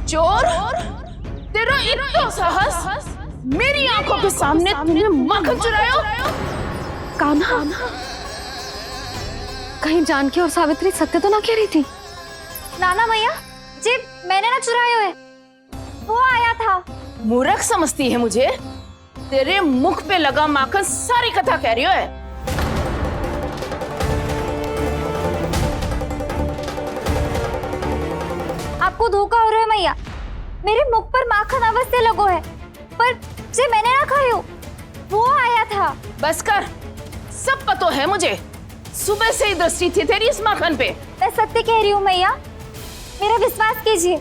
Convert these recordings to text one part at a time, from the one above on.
चोर, तेरा इतना साहस, मेरी आंखों के सामने तूने माखन चुरायो। कान्हा, कहीं जानकी और सावित्री सत्य तो ना कह रही थी? नाना मैया जी, मैंने ना चुराया है, वो आया था। मूर्ख समझती है मुझे? तेरे मुख पे लगा माखन सारी कथा कह रही है। आपको धोखा हो रहा है मैया, मेरे मुख पर माखन अवश्य लगो है, पर जे मैंने ना खायो, वो आया था। बस कर, सब पता है मुझे। सुबह से ही दृष्टि थी तेरी इस माखन पे। मैं सत्य कह रही हूँ मैया, मेरा विश्वास कीजिए,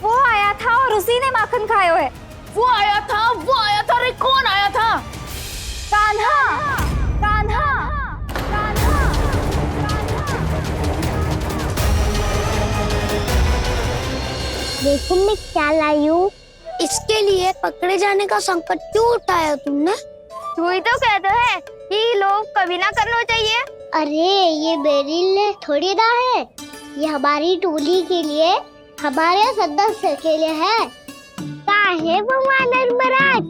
वो आया था और उसी ने माखन खायो है। वो आया था, वो आया था। अरे कौन आया था? कान्हा, कान्हा, कान्हा। देखो मैं क्या लाई हूँ। इसके लिए पकड़े जाने का संकट क्यों उठाया तुमने? तू ही तो कहता है कि लोग कभी ना करना चाहिए। अरे ये मेरे लिए थोड़ी ना है, ये हमारी टोली के लिए, हमारे सदस्य के लिए है। काहे वो वानर महाराज?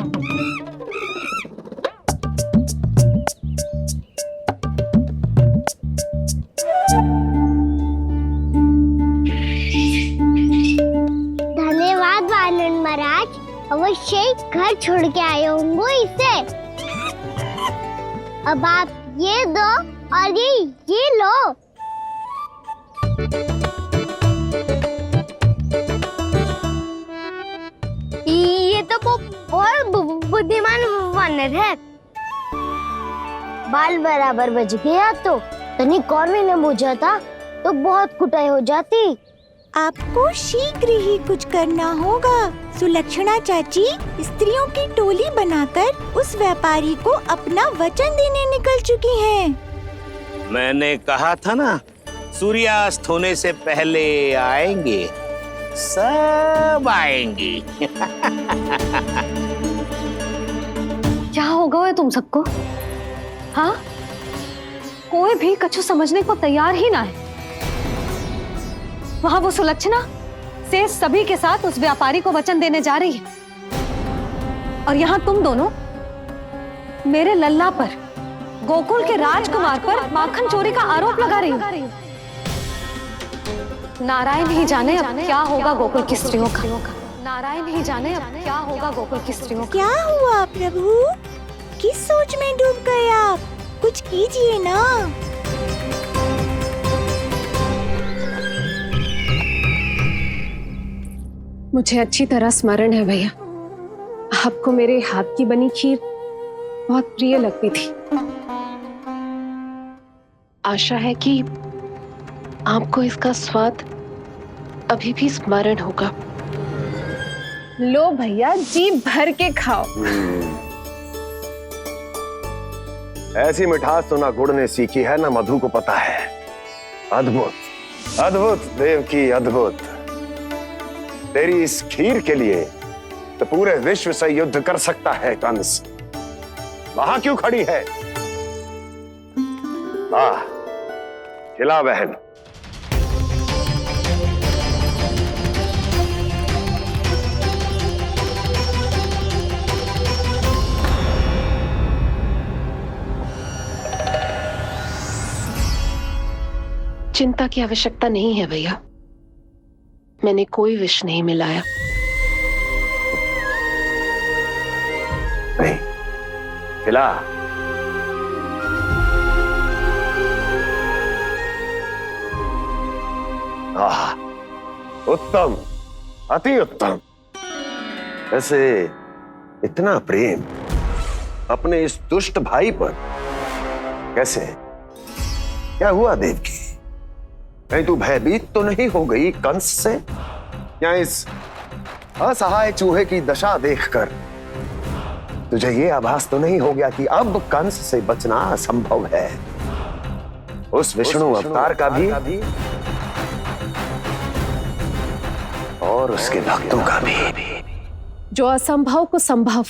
धन्यवाद वानर महाराज, अवश्य ही घर छोड़ के आए होंगे इसे। अब आप ये दो और ये लो। ये तो बहुत बुद्धिमान वानर है। बाल बराबर बज गया तो तनिक और भी न बुझा था तो बहुत कुटाई हो जाती। आपको शीघ्र ही कुछ करना होगा। सुलक्षणा चाची स्त्रियों की टोली बनाकर उस व्यापारी को अपना वचन देने निकल चुकी हैं। मैंने कहा था ना, सूर्यास्त होने से पहले आएंगे, सब आएंगी। क्या होगा तुम सबको? हाँ, कोई भी कछु समझने को तैयार ही ना है। वहां वो सुलक्षणा से सभी के साथ उस व्यापारी को वचन देने जा रही है, और यहाँ तुम दोनों मेरे लल्ला पर, गोकुल के राजकुमार पर माखन चोरी का आरोप लगा रही हो। नारायण ही जाने अब क्या होगा गोकुल की स्त्रियों का। नारायण ही जाने अब क्या होगा गोकुल की स्त्रियों का। क्या हुआ प्रभु? किस सोच में डूब गए आप? कुछ कीजिए ना। मुझे अच्छी तरह स्मरण है भैया, आपको मेरे हाथ की बनी खीर बहुत प्रिय लगती थी। आशा है कि आपको इसका स्वाद अभी भी स्मरण होगा। लो भैया, जी भर के खाओ। ऐसी मिठास तो ना गुड़ ने सीखी है ना मधु को पता है। अद्भुत, अद्भुत देवकी, अद्भुत। तेरी इस खीर के लिए तो पूरे विश्व से युद्ध कर सकता है कंस। वहां क्यों खड़ी है? खिला बहन। चिंता की आवश्यकता नहीं है भैया, मैंने कोई विष नहीं मिलाया। नहीं, खिला। उत्तम, अति उत्तम। वैसे इतना प्रेम अपने इस दुष्ट भाई पर कैसे? क्या हुआ देवकी? कहीं तू भयभीत तो नहीं हो गई कंस से? या इस असहाय चूहे की दशा देखकर तुझे ये आभास तो नहीं हो गया कि अब कंस से बचना असंभव है? उस विष्णु अवतार का भी और उसके भक्तों का भी। जो असंभव को संभव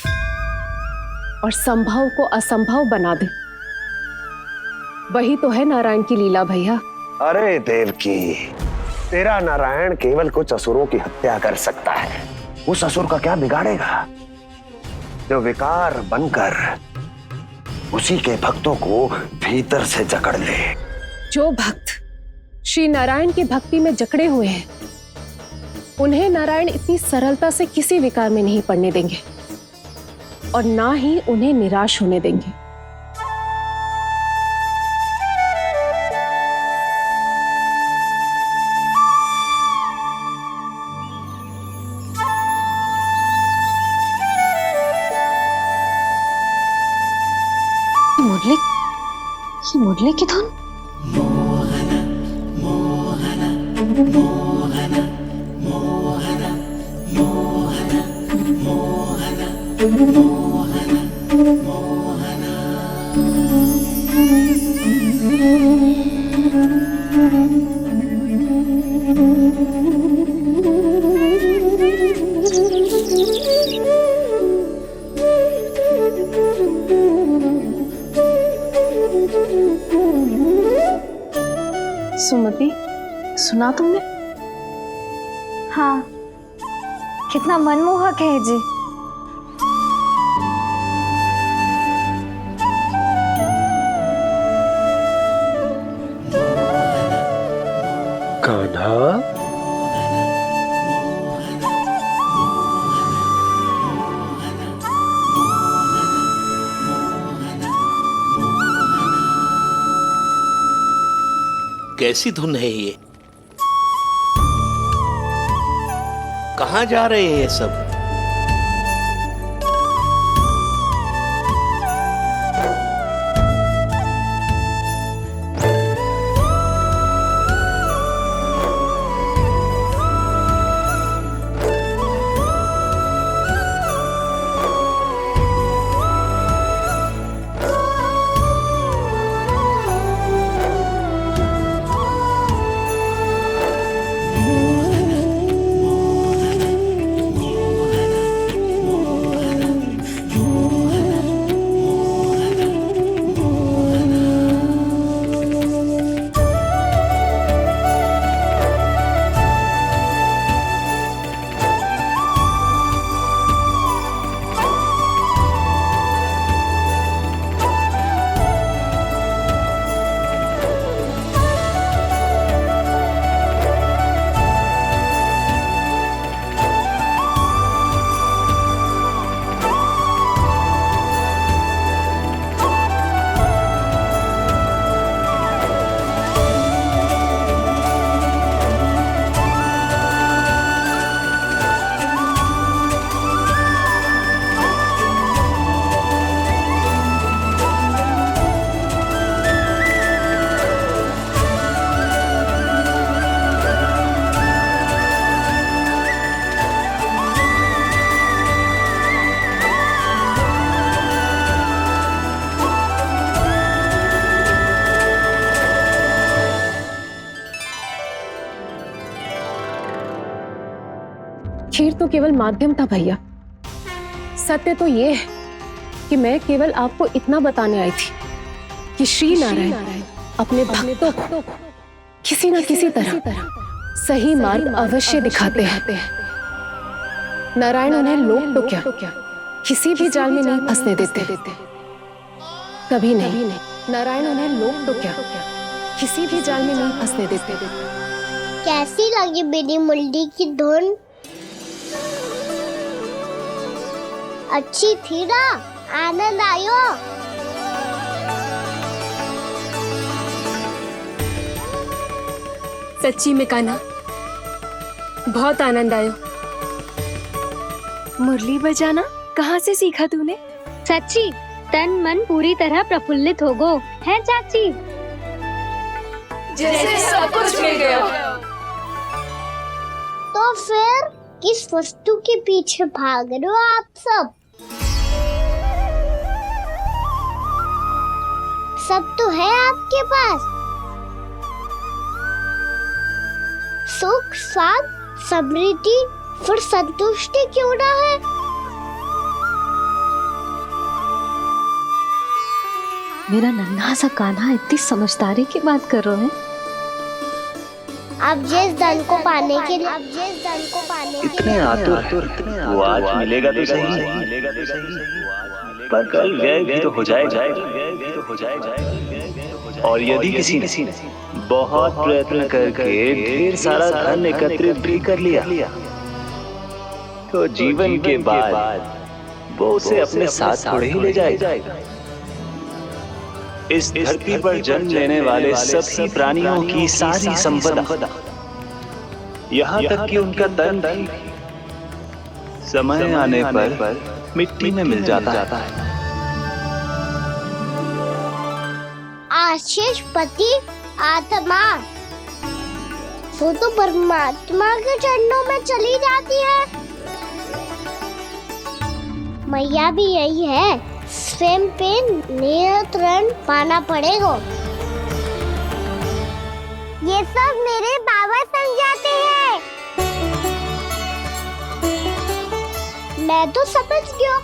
और संभव को असंभव बना दे, वही तो है नारायण की लीला भैया। अरे देवकी, तेरा नारायण केवल कुछ असुरों की हत्या कर सकता है। उस असुर का क्या बिगाड़ेगा जो विकार बनकर उसी के भक्तों को भीतर से जकड़ ले। जो भक्त श्री नारायण की भक्ति में जकड़े हुए हैं, उन्हें नारायण इतनी सरलता से किसी विकार में नहीं पड़ने देंगे और ना ही उन्हें निराश होने देंगे। मुरली की धुन। सुमति, सुना तुमने? हाँ, कितना मनमोहक है जी। कान्हा, कैसी धुन है ये? कहाँ जा रहे हैं ये सब? खीर तो केवल माध्यम था भैया। सत्य तो ये है कि मैं केवल आपको इतना बताने आई थी कि श्री नारायण अपने भक्तों को किसी न किसी तरह सही मार्ग अवश्य दिखाते हैं। नारायण उन्हें लोक तो क्या किसी भी जाल में नहीं फंसने देते, कभी नहीं। नारायण उन्हें लोक तो क्या किसी भी जाल में नहीं फंसने देते। कैसी लगी मेरी मुरली की धुन? अच्छी थी ना? आनंद आयो? सच्ची में कान्हा, बहुत आनंद आयो। मुरली बजाना कहाँ से सीखा तूने? सच्ची तन मन पूरी तरह प्रफुल्लित हो गो है चाची। जैसे सब कुछ मिल गया। तो फिर किस वस्तु के पीछे भाग रहे हो आप सब? सब तो है आपके पास। सुख, स्वाद, समृद्धि, फिर संतुष्टि क्यों ना है? मेरा नन्हा सा कान्हा इतनी समझदारी की बात कर रहे हैं। अब जिस धन को पाने के लिए इतने आतुर वो आज मिलेगा तो सही, पर कल व्यय भी तो हो जाएगा। और यदि किसी ने बहुत प्रयत्न करके ढेर सारा धन एकत्रित भी कर लिया, तो जीवन के बाद वो उसे अपने साथ थोड़े ही ले जाएगा। इस धरती पर जन्म लेने वाले सभी प्राणियों की सारी संपदा, यहाँ तक कि उनका तन भी समय आने पर मिट्टी में मिल जाता है। आशीष पति आत्मा वो तो परमात्मा के चरणों में चली जाती है। मैया भी यही है, स्वयं पे नियंत्रण पाना पड़ेगा। ये सब मेरे बाबा समझाते हैं। मैं तो समझ गया,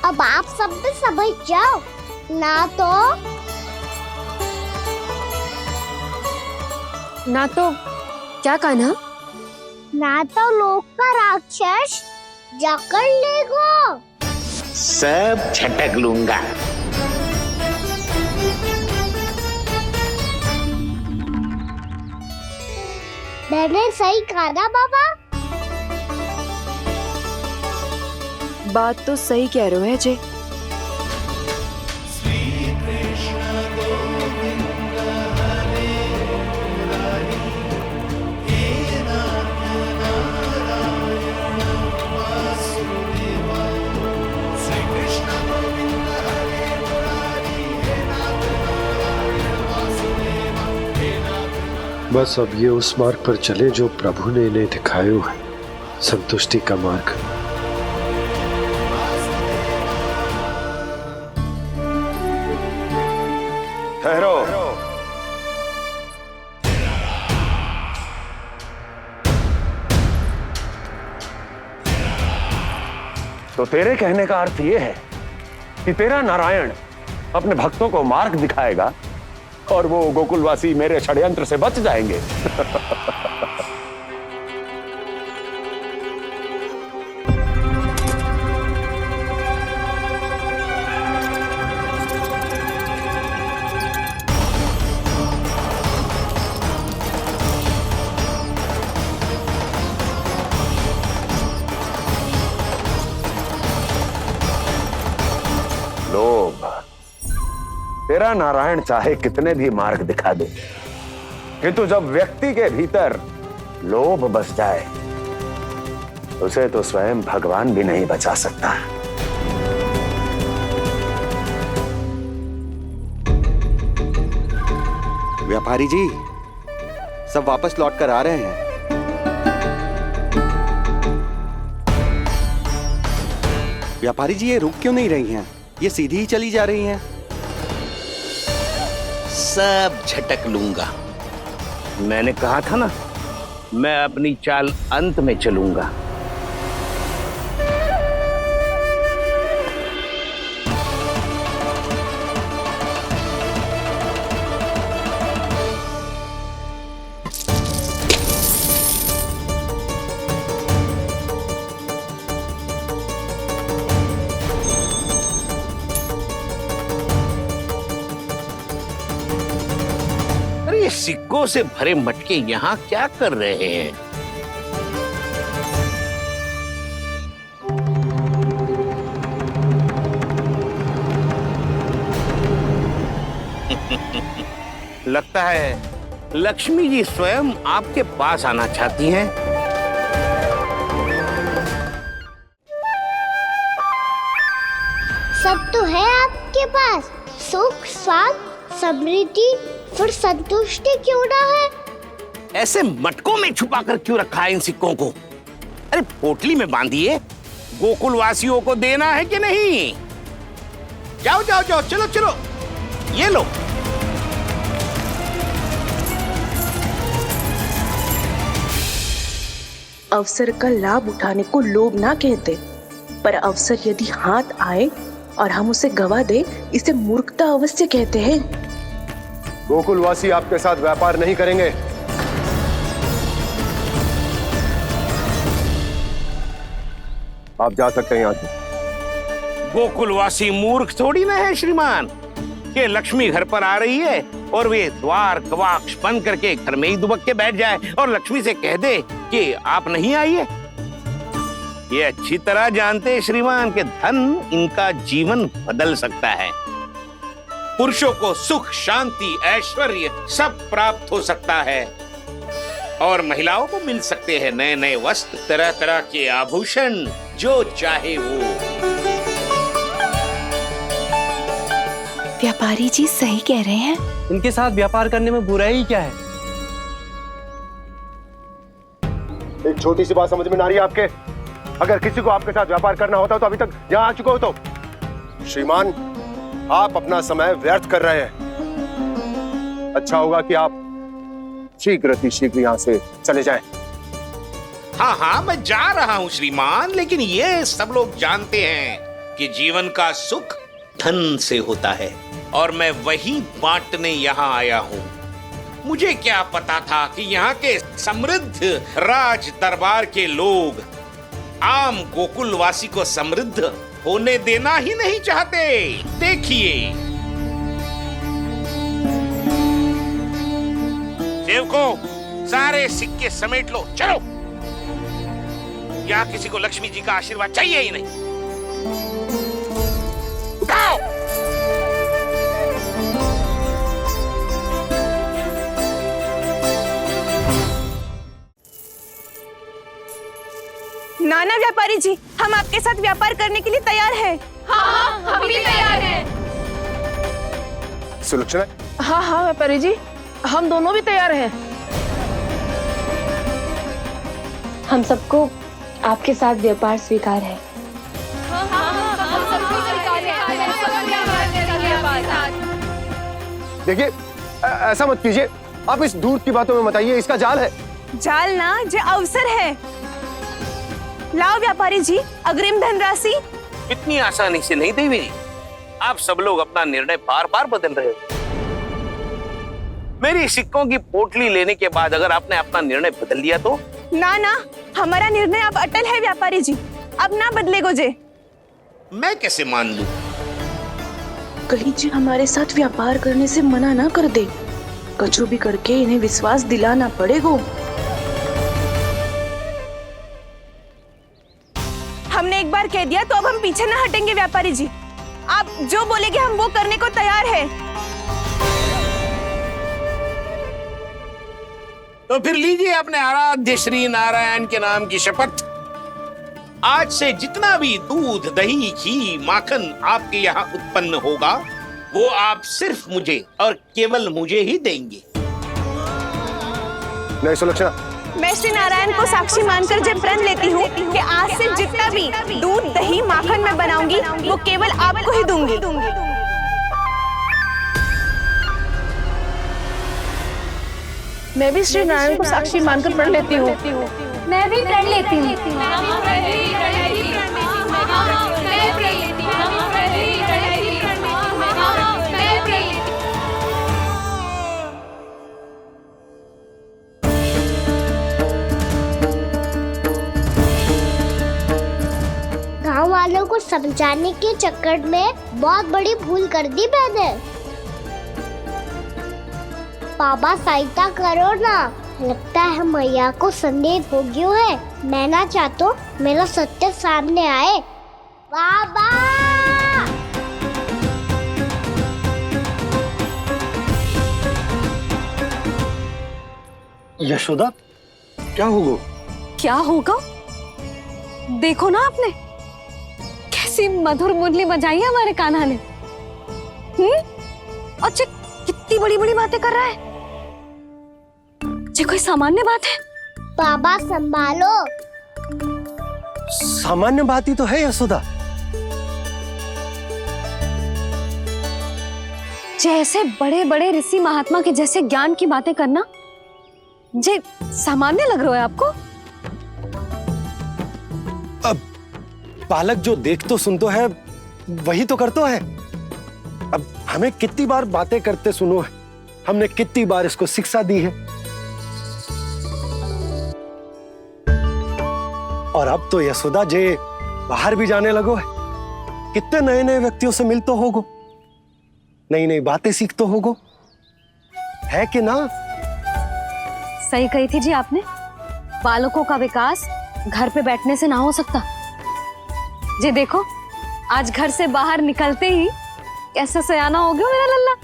अब आप सब भी समझ जाओ, ना तो क्या कहना? ना तो लोक का राक्षस जकड़ लेगा। सब झटक लूंगा। मैंने सही कहा ना बाबा? बात तो सही कह रहे हो है जे। बस अब ये उस मार्ग पर चले जो प्रभु ने इन्हें दिखाया है, संतुष्टि का मार्ग। ठहरो। तो तेरे कहने का अर्थ यह है कि तेरा नारायण अपने भक्तों को मार्ग दिखाएगा और वो गोकुलवासी मेरे षड्यंत्र से बच जाएंगे। लोभ। तेरा नारायण चाहे कितने भी मार्ग दिखा दे, किंतु जब व्यक्ति के भीतर लोभ बस जाए, उसे तो स्वयं भगवान भी नहीं बचा सकता। व्यापारी जी, सब वापस लौट कर आ रहे हैं। व्यापारी जी, ये रुक क्यों नहीं रही हैं? ये सीधी ही चली जा रही हैं। सब झटक लूंगा। मैंने कहा था ना, मैं अपनी चाल अंत में चलूंगा। सिक्कों से भरे मटके यहाँ क्या कर रहे हैं? लगता है लक्ष्मी जी स्वयं आपके पास आना चाहती हैं। सब तो है आपके पास, सुख, स्वाद, समृद्धि, फिर संतुष्टि क्यों ना है? ऐसे मटकों में छुपा कर क्यों रखा है इन सिक्कों को? अरे पोटली में बांधिए, गोकुल वासियों को देना है कि नहीं? जाओ जाओ जाओ, चलो चलो, ये लो। अवसर का लाभ उठाने को लोभ ना कहते, पर अवसर यदि हाथ आए और हम उसे गवा दे, इसे मूर्खता अवश्य कहते हैं। गोकुलवासी आपके साथ व्यापार नहीं करेंगे। आप जा सकते हैं यहाँ से। गोकुलवासी मूर्ख थोड़ी ना है श्रीमान कि लक्ष्मी घर पर आ रही है और वे द्वार कवाक्ष बंद करके घर में ही दुबक के बैठ जाए और लक्ष्मी से कह दे कि आप नहीं आइए। ये अच्छी तरह जानते हैं श्रीमान कि धन इनका जीवन बदल सकता है। पुरुषों को सुख, शांति, ऐश्वर्य सब प्राप्त हो सकता है और महिलाओं को मिल सकते हैं नए नए वस्त्र, तरह तरह के आभूषण, जो चाहे वो। व्यापारी जी सही कह रहे हैं। इनके साथ व्यापार करने में बुराई क्या है? एक छोटी सी बात समझ में ना आ रही है आपके? अगर किसी को आपके साथ व्यापार करना होता तो अभी तक यहाँ आ चुके हो। तो श्रीमान, आप अपना समय व्यर्थ कर रहे हैं। अच्छा होगा कि आप शीघ्र यहाँ से चले जाएं। हाँ हाँ, मैं जा रहा हूँ श्रीमान, लेकिन ये सब लोग जानते हैं कि जीवन का सुख धन से होता है और मैं वही बांटने यहाँ आया हूँ। मुझे क्या पता था कि यहाँ के समृद्ध राज दरबार के लोग आम गोकुलवासी को समृद्ध होने देना ही नहीं चाहते। देखिए सेवकों, सारे सिक्के समेट लो, चलो। यहाँ किसी को लक्ष्मी जी का आशीर्वाद चाहिए ही नहीं। उठाओ। नाना व्यापारी जी, हम आपके साथ व्यापार करने के लिए तैयार हैं। हाँ, हम भी तैयार हैं। सुलक्षणा? हाँ हाँ व्यापारी जी, हम दोनों भी तैयार हैं। हम सबको आपके साथ व्यापार स्वीकार है। देखिए, ऐसा मत कीजिए। आप इस दूध की बातों में मत आइए, इसका जाल है। जाल ना, जो अवसर है। लाओ व्यापारी जी, अग्रिम धनराशि। इतनी आसानी से नहीं देवी जी। आप सब लोग अपना निर्णय बार बार बदल रहे हो। मेरी सिक्कों की पोटली लेने के बाद अगर आपने अपना निर्णय बदल लिया तो? ना ना, हमारा निर्णय अब अटल है व्यापारी जी, अब ना बदले गोजे। मैं कैसे मान लूं? कहीं जी हमारे साथ व्यापार करने से मना ना कर दे। कछु भी करके इन्हें विश्वास दिलाना पड़ेगा। हमने एक बार कह दिया तो अब हम पीछे ना हटेंगे व्यापारी जी। आप जो बोलेंगे हम वो करने को तैयार है। तो फिर लीजिए अपने आराध्य श्री नारायण के नाम की शपथ। आज से जितना भी दूध, दही, घी, माखन आपके यहाँ उत्पन्न होगा वो आप सिर्फ मुझे और केवल मुझे ही देंगे। नहीं सुलक्षणा, मैं श्री नारायण को साक्षी मानकर जब प्रण लेती हूँ कि आज से जितना भी दूध, दही, माखन मैं बनाऊंगी वो केवल आपको ही दूंगी। मैं भी श्री नारायण को साक्षी मानकर प्रण लेती हूँ। मैं भी प्रण लेती हूँ। गांव वालों को समझाने के चक्कर में बहुत बड़ी भूल कर दी मैंने। बाबा सहायता करो ना, लगता है मैया को संदेह हो गया है। मैं ना चाहता मेरा सत्य सामने आए। बाबा! यशोदा, क्या होगा? क्या होगा? देखो ना आपने कैसी मधुर मुरली बजाई है हमारे कान्हा ने। अच्छा, कितनी बड़ी बड़ी बातें कर रहा है। ये कोई सामान्य बात है? बाबा संभालो। सामान्य बात ही तो है यशोदा। जैसे बड़े बड़े ऋषि महात्मा के जैसे ज्ञान की बातें करना जे सामान्य लग रहा है आपको? अब बालक जो देख तो सुन तो है वही तो करता है। अब हमें कितनी बार बातें करते सुनो है, हमने कितनी बार इसको शिक्षा दी है। और अब तो यशोदा जे बाहर भी जाने लगो है, कितने नए नए व्यक्तियों से मिलते होगो, नई नई बातें सीखते होगो, है कि ना? सही कही थी जी आपने। बालकों का विकास घर पे बैठने से ना हो सकता। जी देखो, आज घर से बाहर निकलते ही कैसा सयाना हो गया मेरा लल्ला।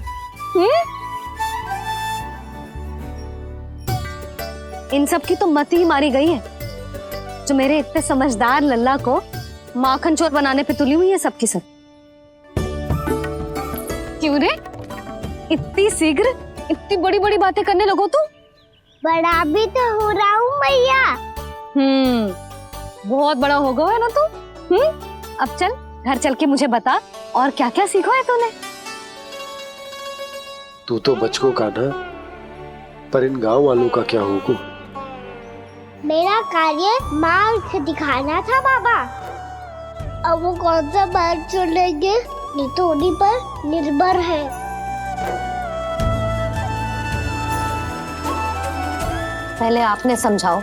इन सब की तो मत ही मारी गई है, जो मेरे इतने समझदार लल्ला को माखन चोर बनाने पे तुली हुई है सबकी सब। क्यों रे, इतनी शीघ्र इतनी बड़ी बड़ी बातें करने लगो तू? बड़ा भी तो हो रहा हूँ मैया। बहुत बड़ा हो गया है ना तू। अब चल घर चल के मुझे बता और क्या क्या सीखा है तूने। तू तो बचको का ना, पर इन गांव वालों का क्या होगा? मेरा कार्य मार्ग दिखाना था बाबा। अब वो कौन सा मार्ग चुनेंगे ये तो उन्हीं पर निर्भर है। पहले आपने समझाओ,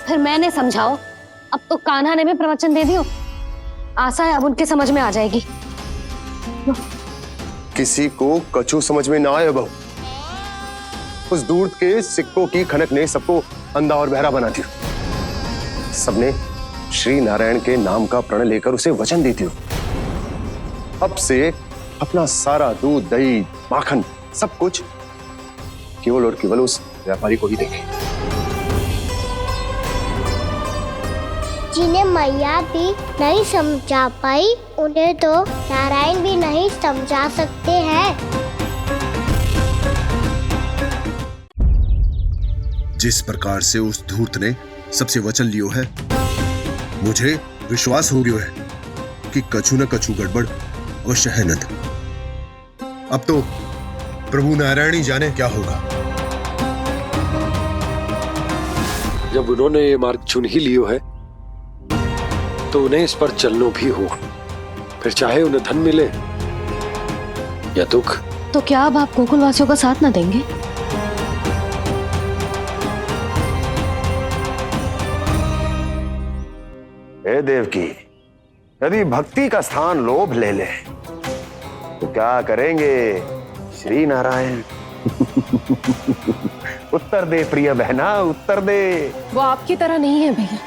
फिर मैंने समझाओ, अब तो कान्हा ने भी प्रवचन दे दियो। आशा है अब उनके समझ में आ जाएगी। किसी को कछु समझ में ना आए बहू। उस दूर के सिक्कों की खनक ने सबको अंधा और बहरा बना दिया। सबने श्री नारायण के नाम का प्रण लेकर उसे वचन देती हो। अब से अपना सारा दूध, दही, माखन सब कुछ केवल और केवल उस व्यापारी को ही देंगे। जिन्हें मैया भी नहीं समझा पाई, उन्हें तो नारायण भी नहीं समझा सकते हैं। जिस प्रकार से उस धूर्त ने सबसे वचन लियो है, मुझे विश्वास हो गयो है कि कछु न कछु गड़बड़ अवश्य है नंद। अब तो प्रभु नारायण ही जाने क्या होगा। जब उन्होंने ये मार्ग चुन ही लियो है तो उन्हें इस पर चलना भी हो, फिर चाहे उन्हें धन मिले या दुख। तो क्या अब आप गोकुल वासियों का साथ ना देंगे? हे देवकी, यदि भक्ति का स्थान लोभ ले ले तो क्या करेंगे श्री नारायण? उत्तर दे प्रिय बहना, उत्तर दे। वो आपकी तरह नहीं है भैया।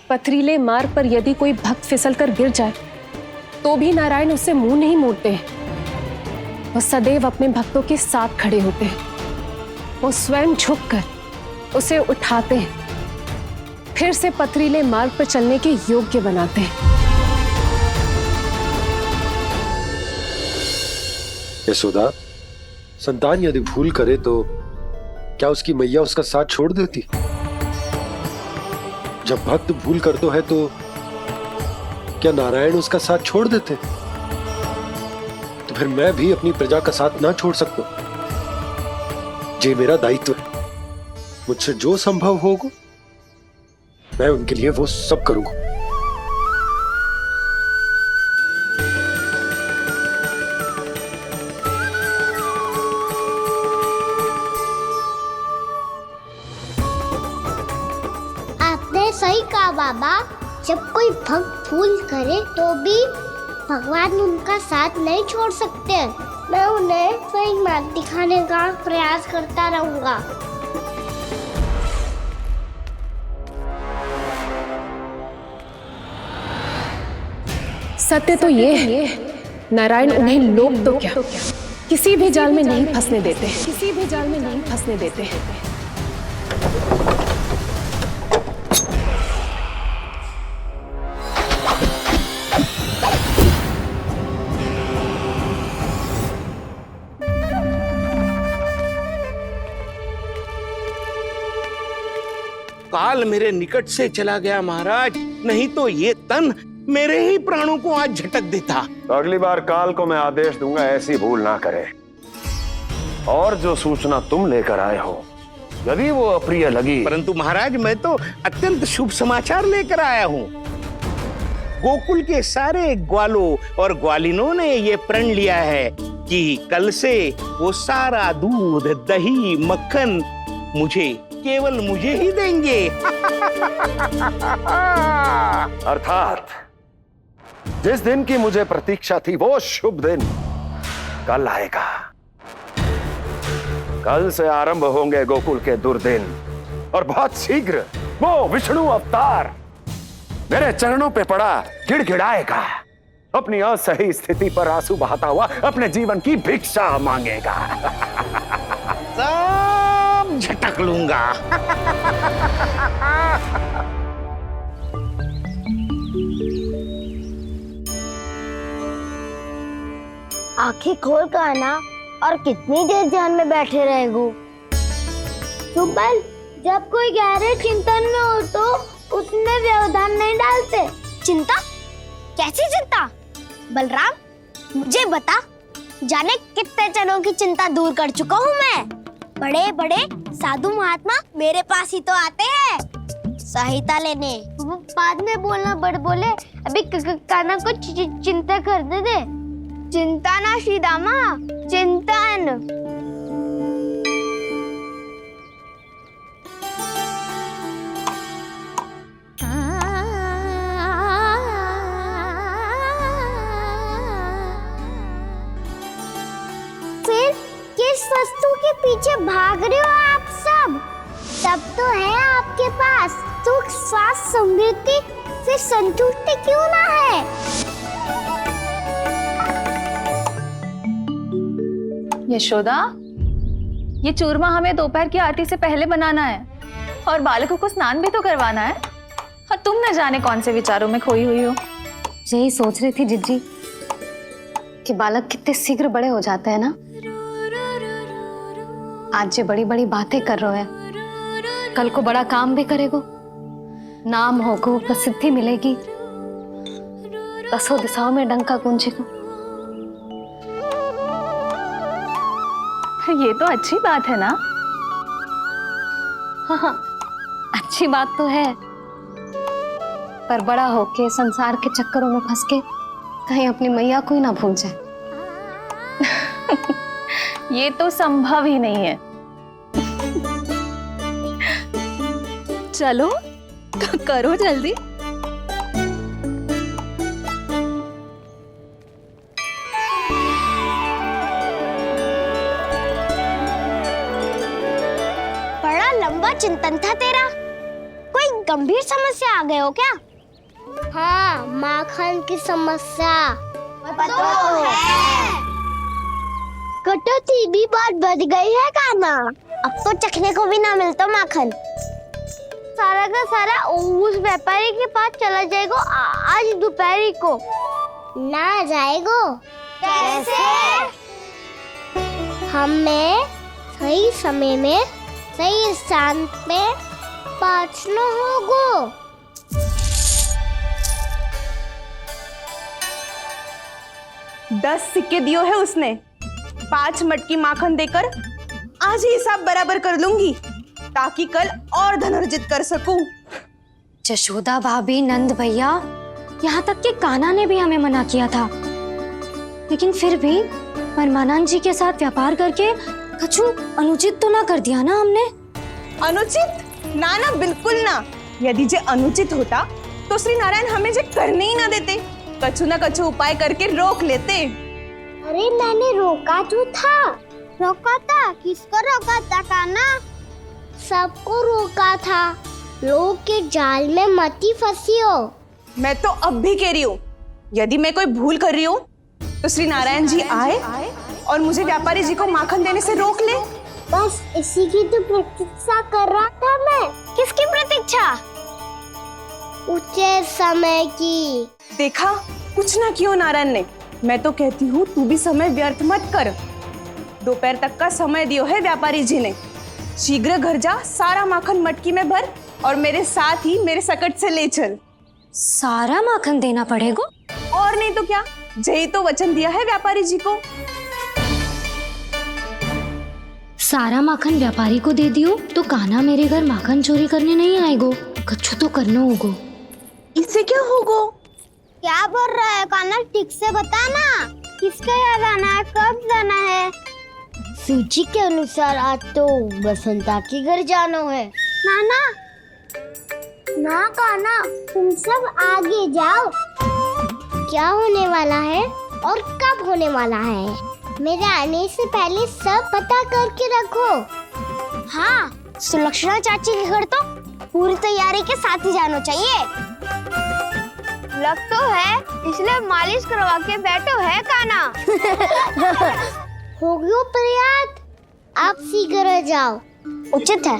पथरीले मार्ग पर यदि कोई भक्त फिसलकर गिर जाए तो भी नारायण उससे मुंह नहीं मोड़ते हैं। वो सदैव अपने भक्तों के साथ खड़े होते हैं। वो स्वयं झुककर उसे उठाते हैं, फिर से पथरीले मार्ग पर चलने के योग्य बनाते हैं। यशोदा, संतान यदि भूल करे तो क्या उसकी मैया उसका साथ छोड़ देती? जब भक्त भूल करता है तो क्या नारायण उसका साथ छोड़ देते? तो फिर मैं भी अपनी प्रजा का साथ ना छोड़ सकता। ये मेरा दायित्व है। मुझसे जो संभव होगा मैं उनके लिए वो सब करूंगा। आपने सही कहा बाबा। जब कोई भक्त भूल करे तो भी भगवान उनका साथ नहीं छोड़ सकते। मैं उन्हें सही मार्ग दिखाने का प्रयास करता रहूंगा। सत्य तो ये है, नारायण उन्हें लोग तो क्या किसी भी जाल में नहीं फंसने देते, किसी भी जाल में नहीं फंसने देते। काल मेरे निकट से चला गया महाराज, नहीं तो ये तन मेरे ही प्राणों को आज झटक देता। तो अगली बार काल को मैं आदेश दूंगा ऐसी भूल ना करे। और जो सूचना तुम लेकर आए हो यदि वो अप्रिय लगी, परंतु महाराज मैं तो अत्यंत शुभ समाचार लेकर आया हूँ। गोकुल के सारे ग्वालों और ग्वालिनों ने ये प्रण लिया है कि कल से वो सारा दूध, दही, मक्खन केवल मुझे ही देंगे। अर्थात जिस दिन की मुझे प्रतीक्षा थी वो शुभ दिन कल आएगा। कल से आरंभ होंगे गोकुल के दुर्दिन और बहुत शीघ्र वो विष्णु अवतार मेरे चरणों पे पड़ा गिड़गिड़ाएगा, अपनी असही स्थिति पर आंसू बहाता हुआ अपने जीवन की भिक्षा मांगेगा। सब झटक लूंगा। आंखें खोल कर आना और कितनी देर ध्यान में बैठे रहेगो? सुबह जब कोई गहरे चिंतन में हो तो उसमें व्यवधान नहीं डालते। चिंता? कैसी चिंता? बलराम मुझे बता, जाने कितने जनों की चिंता दूर कर चुका हूँ मैं। बड़े बड़े साधु महात्मा मेरे पास ही तो आते हैं सहायता लेने। बाद में बोलना बड़ बोले, अभी काना को चिंता करने दे। चिंता ना श्रीदामा, चिंतन। फिर किस वस्तु के पीछे भाग रहे हो आप सब? सब तो है आपके पास, सुख स्वास्थ्य समृद्धि, फिर संतुष्टि क्यों ना है? यशोदा, ये चूरमा हमें दोपहर की आरती से पहले बनाना है और बालकों को स्नान भी तो करवाना है। और तुम न जाने कौन से विचारों में खोई हुई हो। यही सोच रही थी जिज्जी कि बालक कितने शीघ्र बड़े हो जाते हैं ना। आज ये बड़ी बड़ी बातें कर रहे हैं, कल को बड़ा काम भी करेगो, नाम होगो, प्रसिद्धि मिलेगी, दसों दिशाओं में डंका गूंजेगो। ये तो अच्छी बात है ना? हाँ, अच्छी बात तो है, पर बड़ा होके संसार के चक्करों में फंस के कहीं अपनी मैया को ही ना भूल जाए। ये तो संभव ही नहीं है। चलो करो जल्दी। बड़ा लंबा चिंतन था तेरा। कोई गंभीर समस्या आ गए हो क्या? हाँ, माखन की समस्या तो है। कटौती भी बहुत बढ़ गई है काना। अब तो चखने को भी ना मिलता माखन। सारा का सारा उस व्यापारी के पास चला जाएगा आज दोपहर को। ना जाएगो? कैसे? हमें सही समय में सही स्थान पे पहुंचना होगा। 10 सिक्के दियो है उसने, 5 मटकी माखन देकर आज ही हिसाब बराबर कर लूंगी ताकि कल और धन अर्जित कर सकूं। यशोदा भाभी, नंद भैया, यहाँ तक कि कान्हा ने भी हमें मना किया था, लेकिन फिर भी परमानंद जी के साथ व्यापार करके कछु अनुचित तो ना कर दिया ना हमने? अनुचित? ना ना, बिल्कुल ना। यदि जे अनुचित होता तो श्री नारायण हमें जे करने ही ना देते, कछु ना कछु उपाय करके रोक लेते। अरे मैंने रोका तो था। रोका था? किसको रोका था कान्हा? सबको रोका था। लोग के जाल में मत ही फंसी हो। मैं तो अब भी कह रही हूँ, यदि मैं कोई भूल कर रही हूँ तो श्री नारायण जी आए और मुझे व्यापारी जी को माखन देने से रोक ले। बस इसी की तो प्रतीक्षा कर रहा था मैं। किसकी प्रतीक्षा? उचित समय की। देखा, कुछ ना किया नारायण ने। मैं तो कहती हूँ तू भी समय व्यर्थ मत कर। दोपहर तक का समय दियो है व्यापारी जी ने। शीघ्र घर जा, सारा माखन मटकी में भर और मेरे साथ ही मेरे सकट से ले चल। सारा माखन देना पड़ेगा? और नहीं तो क्या, यही तो वचन दिया है व्यापारी जी को। सारा माखन व्यापारी को दे दियो तो कान्हा मेरे घर माखन चोरी करने नहीं आएगो। कछु तो करना होगो। इससे क्या होगो? क्या बोल रहा है कान्हा? ठीक से बता ना। किसका यहाँ जाना है, कब जाना है? सूची के अनुसार आज तो बसंता के घर जाना है। नाना, ना काना, तुम सब आगे जाओ। क्या होने वाला है और कब होने वाला है, मेरे आने से पहले सब पता करके रखो। हाँ, सुलक्षणा चाची के घर तो पूरी तैयारी के साथ ही जाना चाहिए। लग तो है, इसलिए मालिश करवा के बैठो है काना। हो गयो प्रयास, आप शीघ्र जाओ, उचित है।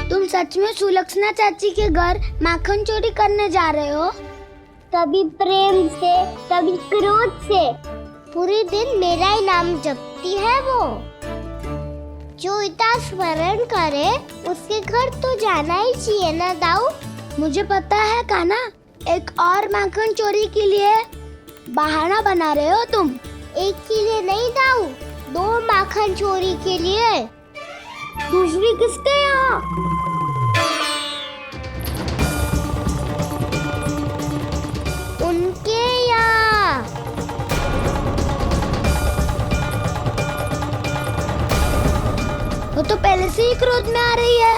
तुम सच में सुलक्षणा चाची के घर माखन चोरी करने जा रहे हो? कभी प्रेम से, कभी क्रोध से, पूरे दिन मेरा ही नाम जपती है वो। जो इतना स्मरण करे उसके घर तो जाना ही चाहिए ना दाऊ। मुझे पता है काना, एक और माखन चोरी के लिए बहाना बना रहे हो तुम। एक के लिए नहीं दाऊ, 2 माखन चोरी के लिए। दूसरी किसके यहाँ? उनके यहाँ। वो तो पहले से ही क्रोध में आ रही है।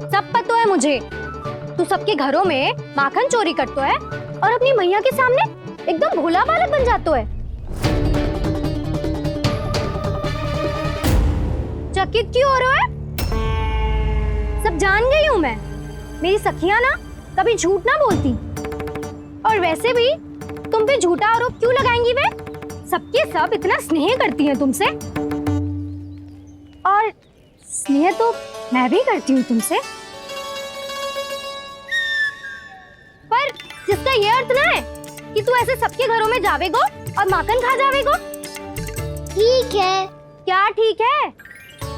सब पता है मुझे, तू सबके घरों में माखन चोरी करतो है और अपनी मैया के सामने एकदम भोला बालक बन जातो है। चकित क्यों हो रहे हो? सब जान गई हूँ मैं, मेरी सखियां ना कभी झूठ ना बोलती। और वैसे भी तुम पे झूठा आरोप क्यों लगाएंगी वे? सबके सब इतना स्नेह करती हैं तुमसे, और स्नेह तो मैं भी करती हूँ तुमसे, पर जिसका ये अर्थ ना है कि तू ऐसे सबके घरों में जावेगो और माखन खा जावेगो। ठीक है। क्या ठीक है?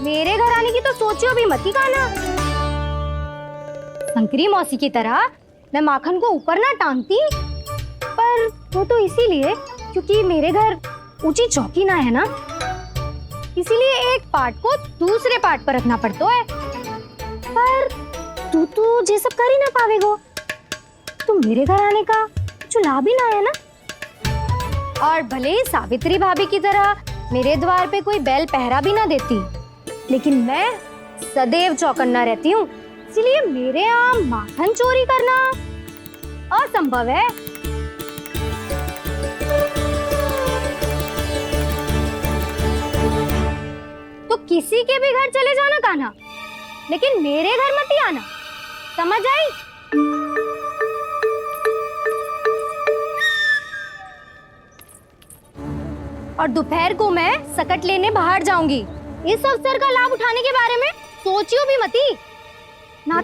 मेरे घर आने की तो सोचियो भी मत ही काना। शंकरी मौसी की तरह मैं माखन को ऊपर ना टांगती, पर वो तो इसीलिए क्योंकि मेरे घर ऊंची चौकी ना है ना, इसीलिए एक पार्ट को दूसरे पार्ट पर रखना पड़ता है। पर तू तो ये सब कर ही ना पावेगो, तो मेरे घर आने का कुछ लाभ ही ना है ना। और भले ही सावित्री भाभी की तरह मेरे द्वार पे कोई बैल पहरा भी ना देती, लेकिन मैं सदैव चौकन्ना रहती हूँ, इसलिए मेरे यहाँ माखन चोरी करना असंभव है। तो किसी के भी घर चले जाना कान्हा, लेकिन मेरे घर मत ही आना, समझ आई? और दोपहर को मैं सकट लेने बाहर जाऊंगी। इस अवसर का लाभ उठाने के बारे में सोचियो भी मती, ना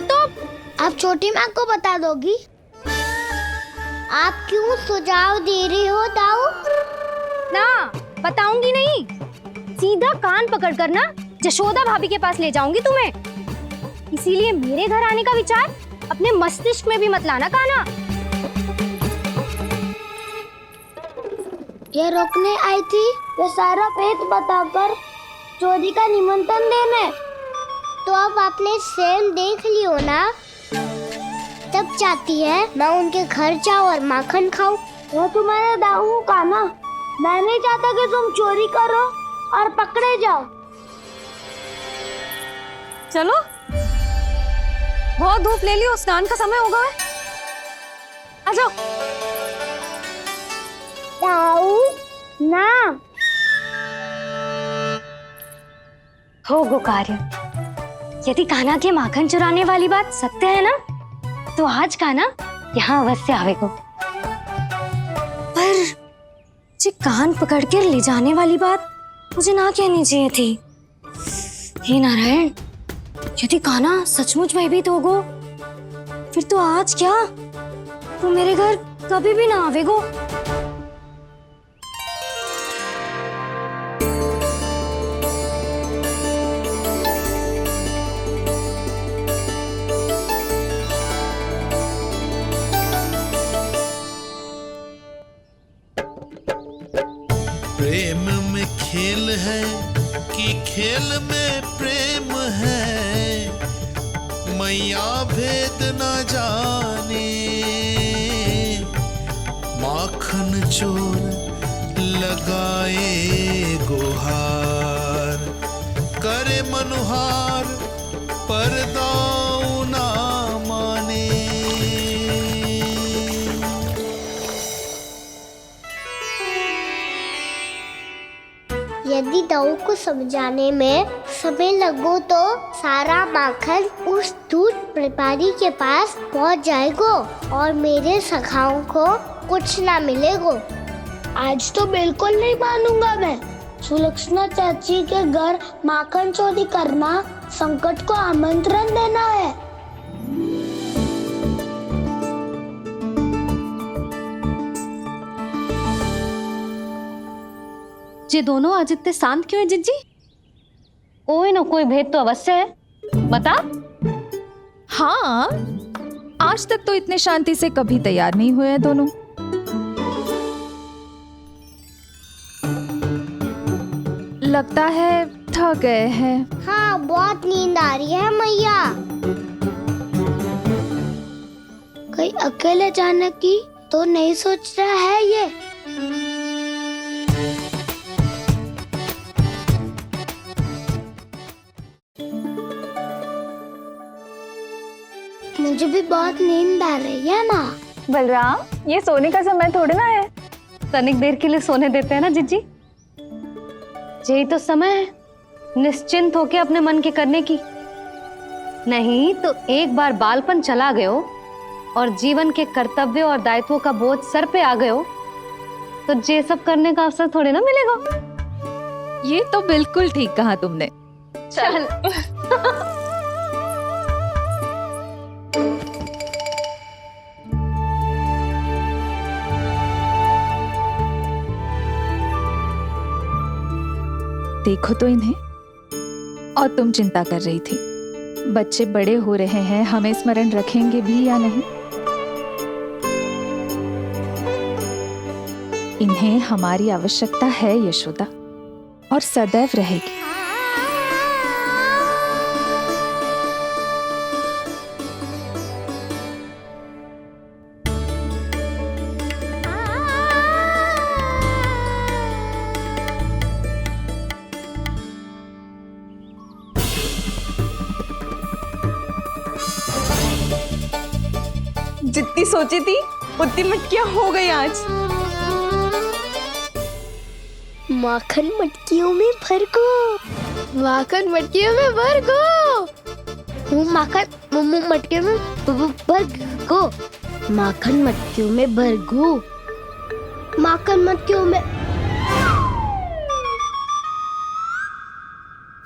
तो आप छोटी माँ को बता दोगी? आप क्यों सुझाव दे रही हो दाऊ? ना बताऊंगी नहीं, सीधा कान पकड़ कर ना जशोदा भाभी के पास ले जाऊंगी तुम्हें। इसीलिए मेरे घर आने का विचार अपने मस्तिष्क में भी मत लाना कान्हा। ये रोकने आई थी ये सारा पेट बताकर चोरी का निमंत्रण देने। तो अब आपने स्वयं देख लियो ना, तब चाहती है मैं उनके घर जाऊं और माखन खाऊं। वो तुम्हारा दाऊ का ना, मैं नहीं चाहता कि तुम चोरी करो और पकड़े जाओ। चलो, बहुत धूप ले लियो, स्नान का समय होगा है। आ जाओ। दाऊ ना हो गो कार्य। यदि कान्हा के माखन चुराने वाली बात सत्य है ना, तो आज कान्हा यहाँ अवश्य आवेगो। पर जे कान पकड़ कर ले जाने वाली बात मुझे ना कहनी चाहिए थी। हे नारायण, यदि कान्हा सचमुच भयभीत होगो, फिर तो आज क्या, तो मेरे घर कभी भी ना आवेगो। प्रेम में खेल है कि खेल में प्रेम है, मैया भेद न जाने। माखन चोर लगाए गुहार, करे मनुहार पर दाऊ ना माने। यदि दाऊ को समझाने में समय लगो तो सारा माखन उस दूध व्यापारी के पास पहुंच जाएगा और मेरे सखाओं को कुछ ना मिलेगा। आज तो बिल्कुल नहीं मानूंगा मैं। सुलक्षणा चाची के घर माखन चोरी करना संकट को आमंत्रण देना है। ये दोनों आज इतने शांत क्यों है जिज्जी? कोई ना कोई भेद तो अवश्य है, बता। हाँ, आज तक तो इतने शांति से कभी तैयार नहीं हुए हैं दोनों। लगता है थक गए हैं। हाँ, बहुत नींद आ रही है मैया। कहीं अकेले जाने की तो नहीं सोच रहा है ये? मुझे भी बहुत नींद आ रही है माँ। बलराम, ये सोने का समय थोड़ा ना है। तनिक देर के लिए सोने देते हैं ना जिज्जी। यही तो समय है निश्चिंत होके अपने मन के करने की। नहीं तो एक बार बालपन चला गयो और जीवन के कर्तव्यों और दायित्वों का बोझ सर पे आ गयो तो ये सब करने का अवसर थोड़े ना मिलेगा। ये तो बिल्कुल ठीक कहा तुमने। चल देखो तो इन्हें। और तुम चिंता कर रही थी बच्चे बड़े हो रहे हैं, हमें स्मरण रखेंगे भी या नहीं। इन्हें हमारी आवश्यकता है यशोदा, और सदैव रहेगी। जितनी सोची थी उतनी मटकियां हो गई आज। माखन मटकियों में भर गो। माखन मटकियों में भर गो। माखन मटकियों में भर गो। माखन मटकियों में भर गो। माखन मटकियों में।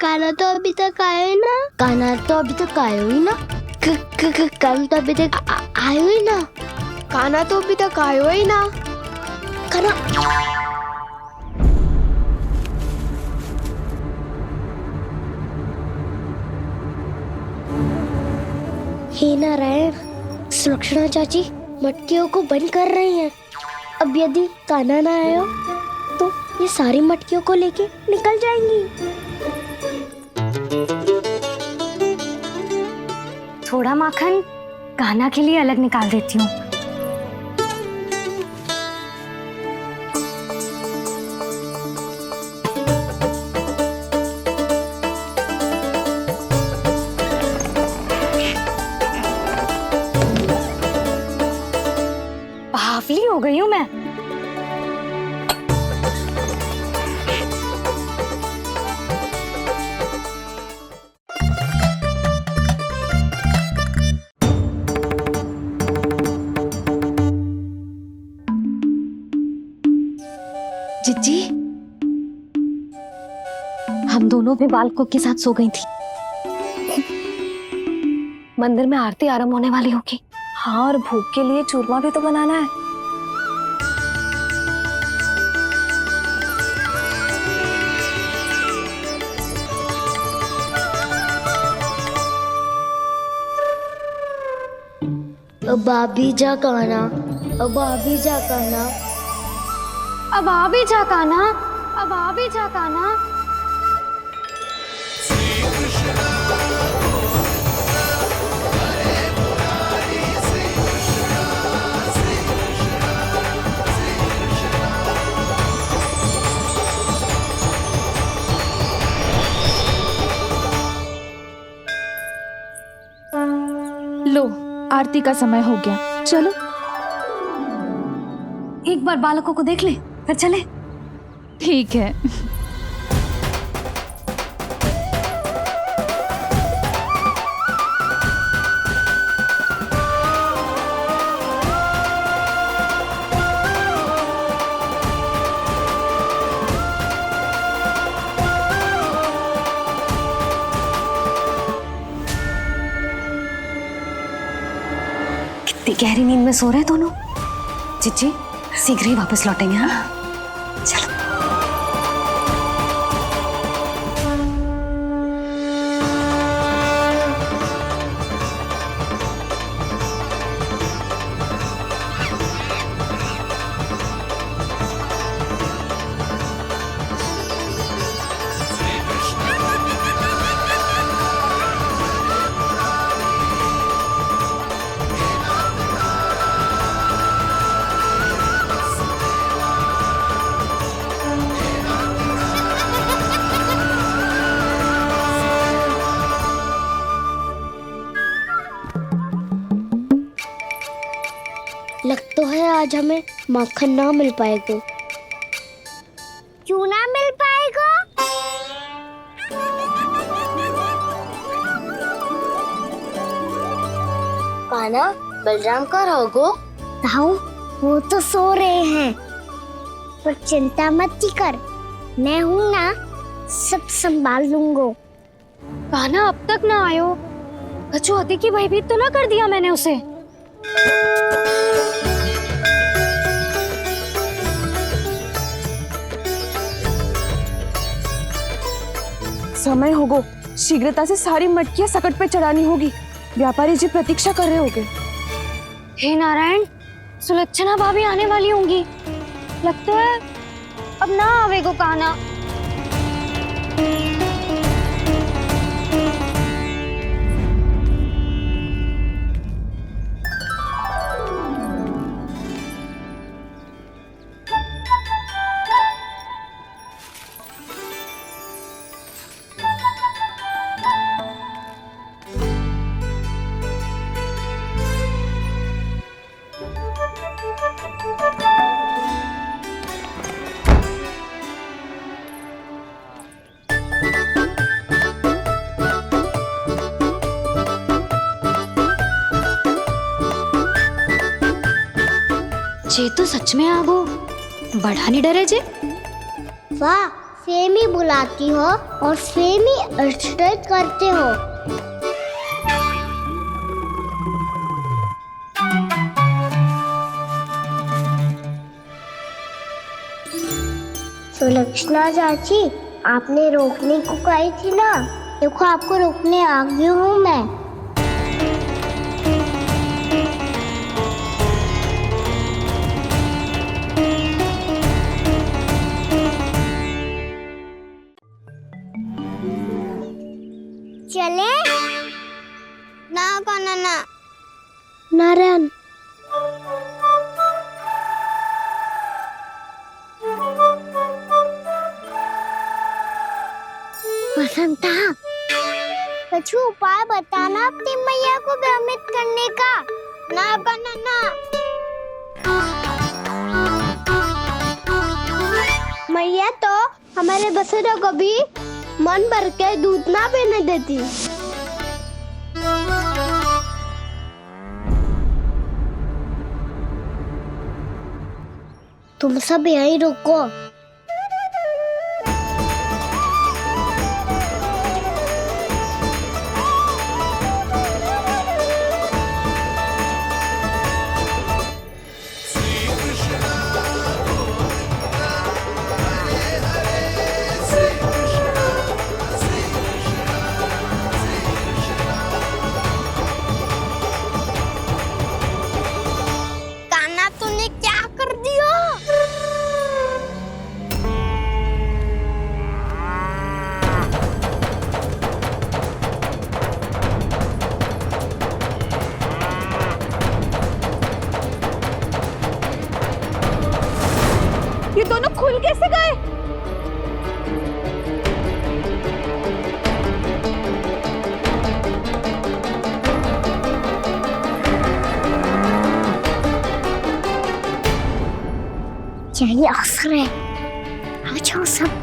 काना तो अभी तक आया ही ना। काना तो अभी तक आया ही ना। काना तो अभी तक आयो ही ना। काना तो अभी तक आयो ही ना। काना हे नारायण, सुलक्षणा चाची मटकियों को बंद कर रही हैं। अब यदि काना ना आया तो ये सारी मटकियों को लेके निकल जाएंगी। थोड़ा माखन कान्हा के लिए अलग निकाल देती हूँ। बावली हो गई हूँ मैं। जिज्जी, हम दोनों भी बालकों के साथ सो गई थी। मंदिर में आरती आरंभ होने वाली होगी। हाँ, और भूख के लिए चूरमा भी तो बनाना है। अब आभी जा काना। अब आभी जा काना। अब आ भी जा कान्हा। अब आ भी जा कान्हा। आरती का समय हो गया, चलो। एक बार बालकों को देख ले, फिर चले। ठीक है। कितनी गहरी नींद में सो रहे हैं दोनों। चिच्ची शीघ्र ही वापस लौटेंगे। हाँ चलो। लग तो है आज हमें माखन ना मिल पाएगा। क्यों ना मिल पाएगा? कान्हा, बलराम का रहोगो? ताऊ, वो तो सो रहे हैं, पर चिंता मत कर, मैं हूँ ना, सब संभाल लूंगा। कान्हा अब तक ना आयो, कछु अति की भयभीत तो ना कर दिया मैंने उसे? समय होगो, शीघ्रता से सारी मटकियां सकट पे चढ़ानी होगी। व्यापारी जी प्रतीक्षा कर रहे होंगे। हे नारायण, सुलक्षणा भाभी आने वाली होंगी। लगता है अब ना आवेगो कान्हा। जे तो सच में आगो, बड़ा नहीं डरे जे। वाह, सेम ही बुलाती हो और सेम ही अर्चना करते हो। सुलक्षणा चाची, आपने रोकने को कही थी ना, देखो आपको रोकने आ गई हूँ मैं। चले ना कान्हा ना। नारायण, बसंता, कछु उपाय बताना अपनी मैया को भ्रमित करने का। ना कान्हा ना। मैया तो हमारे बसेरा को भी मन भर के दूध ना पीने देती। तुम सब यहीं रुको। ये दोनों खुल कैसे गए? यही अवसर है, आ जाओ सब।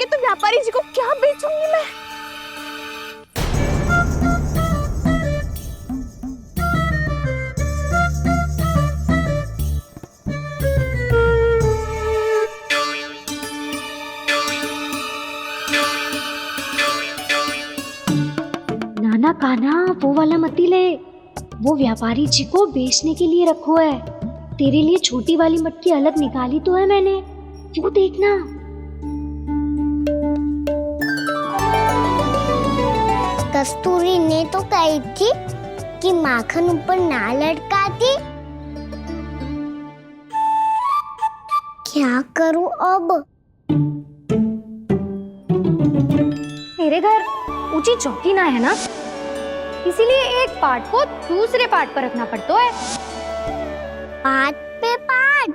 तो व्यापारी जी को क्या बेचूंगी मैं? नाना कान्हा, वो वाला मती ले, वो व्यापारी जी को बेचने के लिए रखो है। तेरे लिए छोटी वाली मटकी अलग निकाली तो है मैंने, वो देखना। कस्तूरी ने तो कही थी कि माखन ऊपर ना लटकाती। क्या करूं अब? मेरे घर ऊंची चौकी ना है ना, इसीलिए एक पार्ट को दूसरे पार्ट पर रखना पड़ता है। पार्ट पे पार्ट।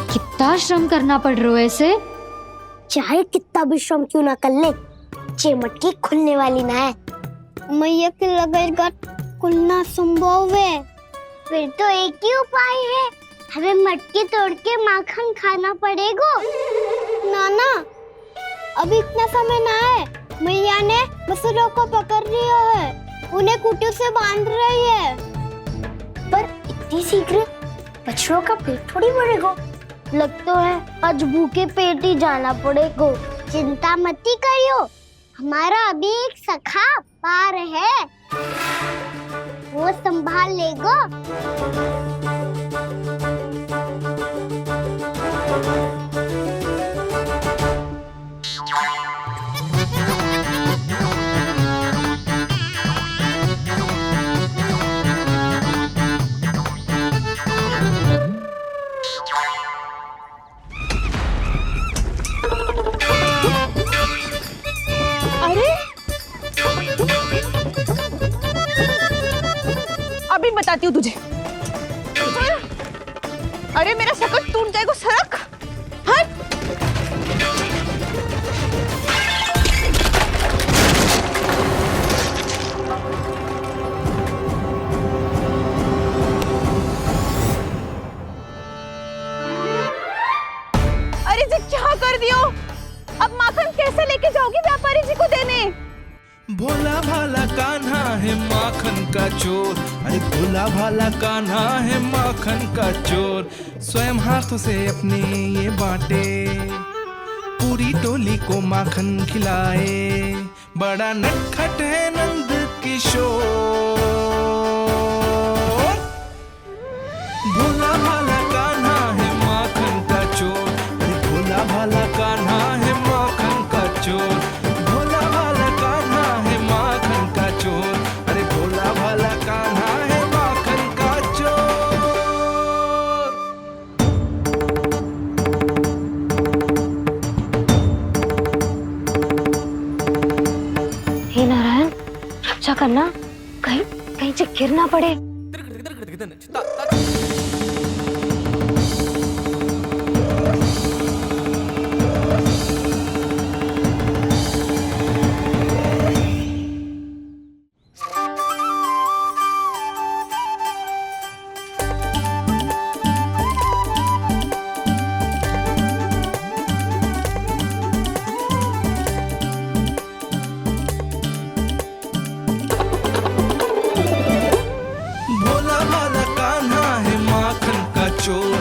कितना श्रम करना पड़ रहा है ऐसे। चाहे कितना भी श्रम क्यों ना कर ले, ये मटकी खुलने वाली ना है। मैया के लगेगा खुलना संभव है। फिर तो एक ही उपाय है, हमें मटकी तोड़ के माखन खाना पड़ेगा। नाना, अभी इतना समय ना है। मैया ने बछड़ों को पकड़ लिया है, उन्हें कुटियों से बांध रही है। पर इतनी शीघ्र बछड़ों का पेट थोड़ी भरेगा। लगता है आज भूखे पेट ही जाना पड़ेगा। चिंता मत करियो, हमारा अभी एक सखा पार है, वो संभाल लेगा। अभी बताती हूँ तुझे। अरे मेरा शकट टूट जाएगा, सरक। हट। अरे जी क्या कर दियो? अब माखन कैसे लेके जाओगी व्यापारी जी को देने? भोला भाला कान्हा है माखन का चोर। अरे भोला भाला कान्हा है माखन का चोर। स्वयं हाथों से अपने ये बांटे, पूरी टोली को माखन खिलाए। बड़ा नटखट है नंद किशोर। भोला भाला कान्हा है माखन का चोर। अरे भोला भाला कान्हा है माखन का चोर। अरे भोला भाला कान्हा है माखन का चोर। गिर ना पड़े। भोला भाला कान्हा है माखन का चोर,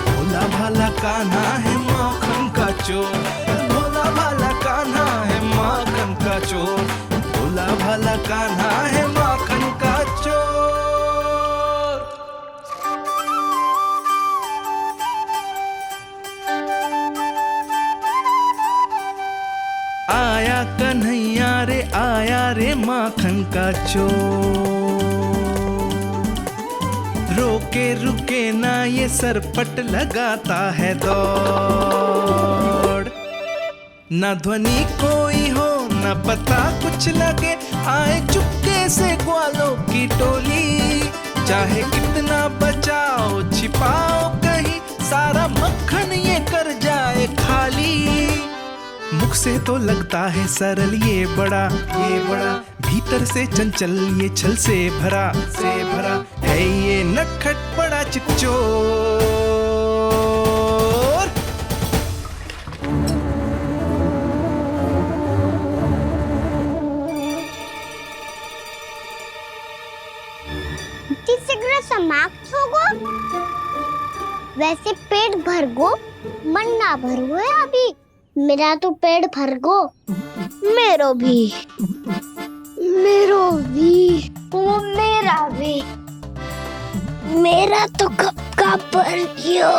भोला भाला कान्हा है माखन का चोर, भोला भाला कान्हा है माखन का चोर, भोला भाला कान्हा है माखन का चोर। आया कन्हैया रे आया रे माखन का चोर, रोके रुके ना ये सरपट लगाता है दौड़, ना ध्वनि कोई हो ना पता कुछ लगे, आए चुपके से ग्वालों की टोली, चाहे कितना बचाओ छिपाओ कहीं, सारा मक्खन ये कर जाए खाली। मुख से तो लगता है सरल ये बड़ा भीतर से चंचल ये छल से भरा है ये नटखट बड़ा चिकचोर। शीघ्र समाप्त होगो, वैसे पेट भर गो मन ना भरो है अभी, मेरा तो पेट भर गो, मेरो भी ओ मेरा भी, मेरा तो कब का भर गयो।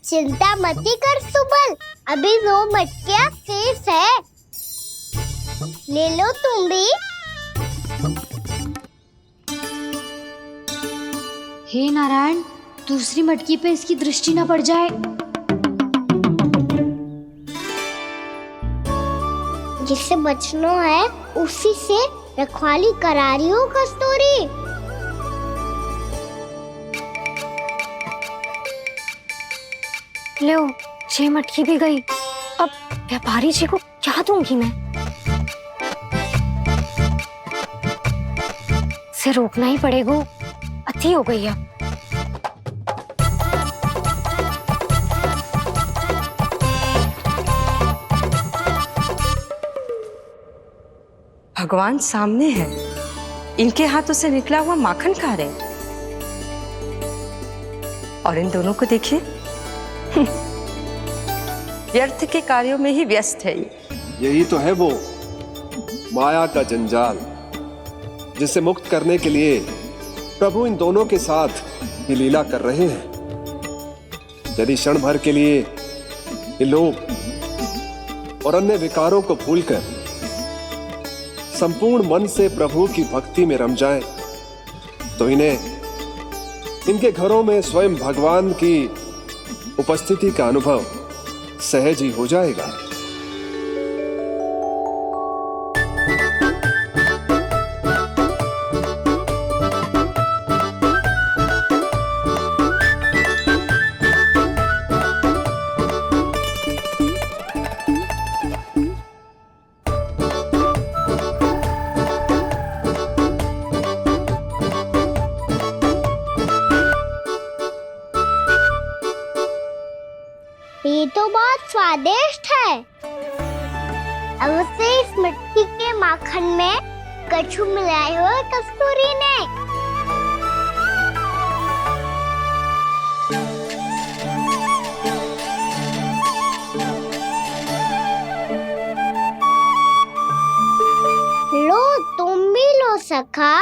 चिंता मती कर सुबल, अभी 2 मटकियां शेष है, ले लो तुम भी। हे नारायण, दूसरी मटकी पे इसकी दृष्टि न पड़ जाए। जिससे बचना है उसी से रखवाली करा रही हो कस्तूरी। लो, 6 मटकी भी गई, अब व्यापारी जी को क्या दूंगी मैं? इसे रोकना ही पड़ेगा, अति हो गई है। भगवान सामने है, इनके हाथों से निकला हुआ माखन खा रहे, और इन दोनों को देखिए व्यर्थ के कार्यों में ही व्यस्त है। यही तो है वो माया का जंजाल, जिसे मुक्त करने के लिए प्रभु इन दोनों के साथ ये लीला कर रहे हैं। यदि क्षण भर के लिए ये लोग और अन्य विकारों को भूलकर संपूर्ण मन से प्रभु की भक्ति में रम जाएं, तो इन्हें इनके घरों में स्वयं भगवान की उपस्थिति का अनुभव सहज ही हो जाएगा। ये तो बहुत स्वादिष्ट है। अवश्य इस मिट्टी के माखन में कछु मिलाए हुए कस्तूरी ने। लो, तुम भी लो सखा,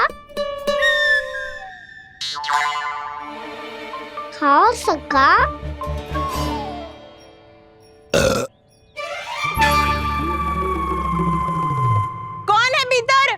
खाओ सखा। कौन है भीतर?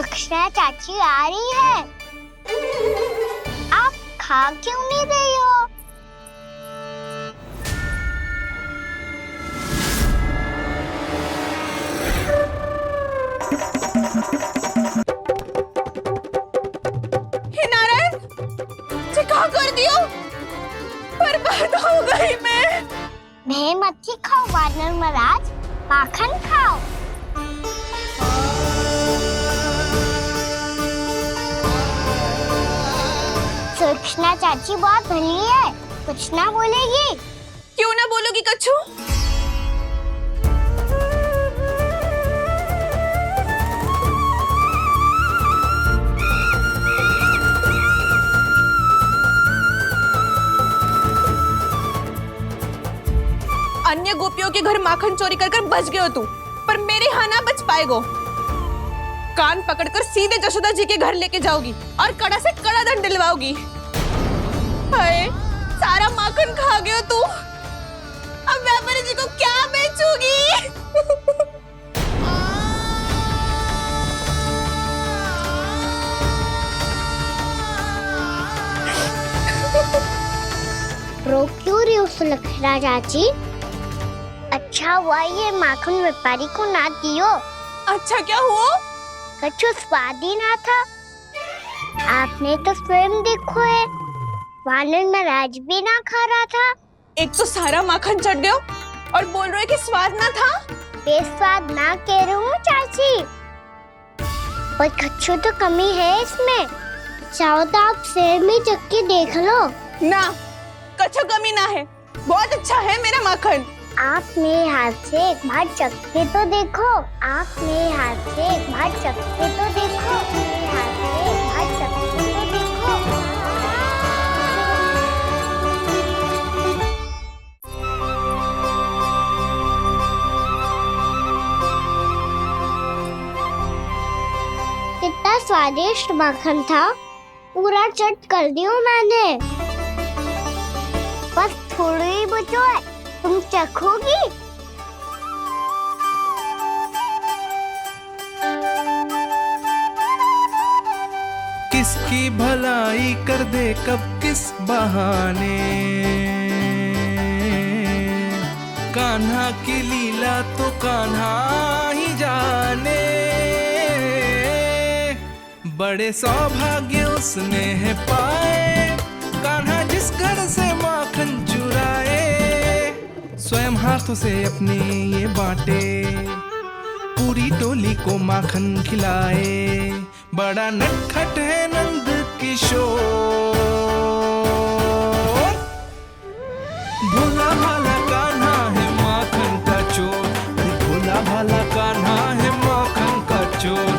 सुलक्षणा चाची आ रही है। आप खा क्यों नहीं रही हो? हे नारायण, ये क्या कर दियो? बर्बाद हो गई मैं। मच्छी खाओ वानर महाराज, माखन खाओ। सुलक्षणा चाची बहुत भली है, कुछ ना बोलेगी। क्यों ना बोलोगी कच्छू? अन्य गोपियों के घर माखन चोरी कर बच गए हो तू, पर मेरे यहाँ ना बच पाएगो। कान पकड़कर सीधे जशोदा जी के घर लेके जाओगी और कड़ा से कड़ा दंड दिलवाओगी। हाय, सारा माखन खा गए हो तू। अब व्यापारी जी को क्या बेचूगी? रो क्यों रही हो सुलक्षणा चाची? अच्छा हुआ ये माखन व्यापारी को ना दियो। अच्छा क्या हुआ? कछु स्वाद ही ना था। आपने तो स्वयं देखो है, वानर महाराज भी ना खा रहा था। एक तो सारा माखन चढ़ गयो और बोल रहे कि स्वाद ना था। बेस्वाद ना कह रही हूँ चाची, पर कछु तो कमी है इसमें। चाहो तो आप स्वयं ही चख के देख लो। ना, कछु कमी ना है, बहुत अच्छा है मेरा माखन। आप मेरे हाथ से एक बार चख के तो देखो। आप मेरे हाथ से एक बार चख के तो देखो। मेरे हाथ से एक बार चख के तो देखो। कितना स्वादिष्ट माखन था, पूरा चट कर दिया मैंने। बस थोड़ी ही बचो है, तुम चखोगी? किसकी भलाई कर दे कब किस बहाने, कान्हा की लीला तो कान्हा ही जाने। बड़े सौभाग्य उसने है पाए, कान्हा जिस घर से माखन चुराए। स्वयं हाथों से अपने ये बांटे, पूरी टोली को माखन खिलाए। बड़ा नटखट है नंद किशोर, भोला भाला कान्हा है माखन का चोर। भोला भाला कान्हा है माखन का चोर।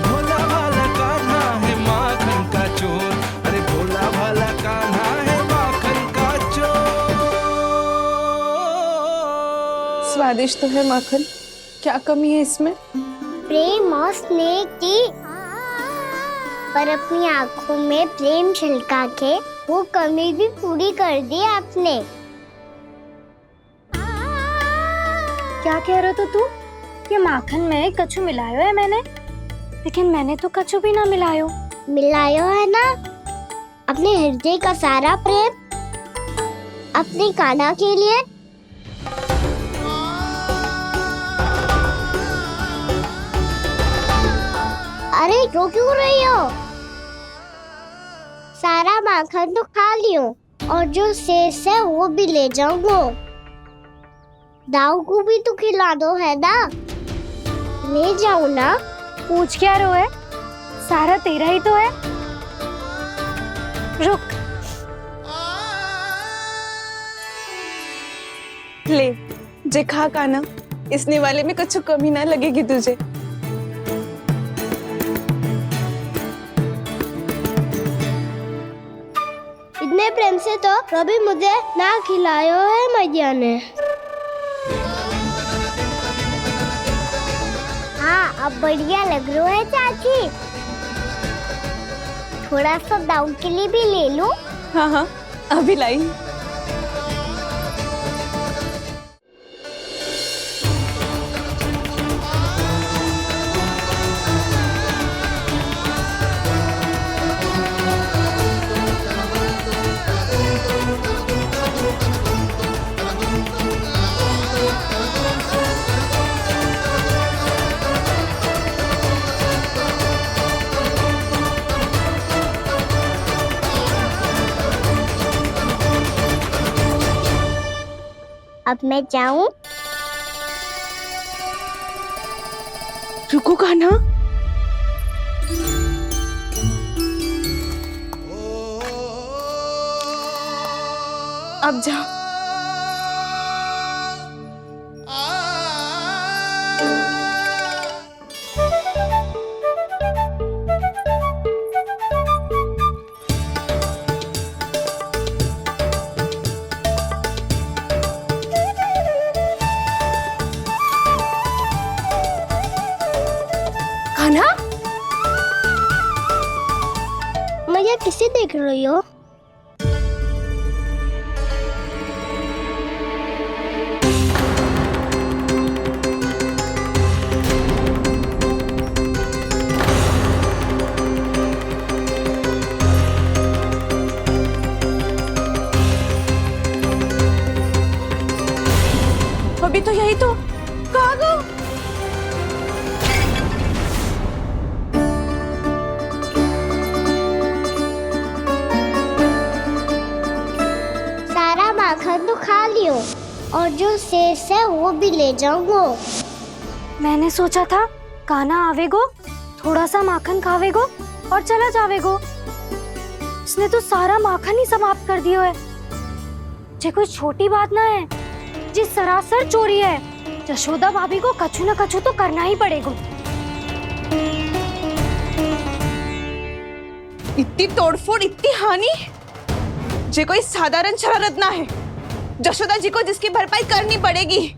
भोला भाला कान्हा है माखन का चोर। अरे भोला भाला कान्हा है माखन का चोर। स्वादिष्ट तो है माखन, क्या कमी है इसमें? प्रेम और स्नेह की, पर अपनी आंखों में प्रेम छलका के वो कमी भी पूरी कर दी आपने। क्या कह रहे हो तू? ये माखन में कछु मिलायो है मैंने, लेकिन मैंने तो कछु भी ना मिलायो। मिलायो है ना अपने हृदय का सारा प्रेम अपनी कान्हा के लिए। अरे रो क्यों रही हो? सारा माखन तो खा लियो और जो शेष है वो भी ले जाऊंगा। दाऊ को भी तो खिला दो है ना, ले जाऊं ना। पूछ क्या रो है, सारा तेरा ही तो है। रुक, ले जे खा कान्हा, इसने वाले में कुछ कमी ना लगेगी तुझे। इतने प्रेम से तो कभी मुझे ना खिलायो है मैया ने। हाँ, अब बढ़िया लग रहा है चाची। थोड़ा सा दाऊ के लिए भी ले लो। हाँ हाँ, अभी लाई। अब मैं जाऊं? रुको कान्हा, अब जा। कान्हा, मैया किसे देख रही हो? अभी तो यही तो। कहाँ गो? सारा माखन तो खा लियो और जो शेष है वो भी ले जाऊंगो। मैंने सोचा था कान्हा आवेगो, थोड़ा सा माखन खावेगो और चला जावेगो। इसने तो सारा माखन ही समाप्त कर दियो है। ये कोई छोटी बात ना है, जी सरासर चोरी है। यशोदा भाभी को कछु न कछु तो करना ही पड़ेगा। इतनी तोड़फोड़, इतनी हानि, ये कोई साधारण शरारत ना है। यशोदा जी को जिसकी भरपाई करनी पड़ेगी।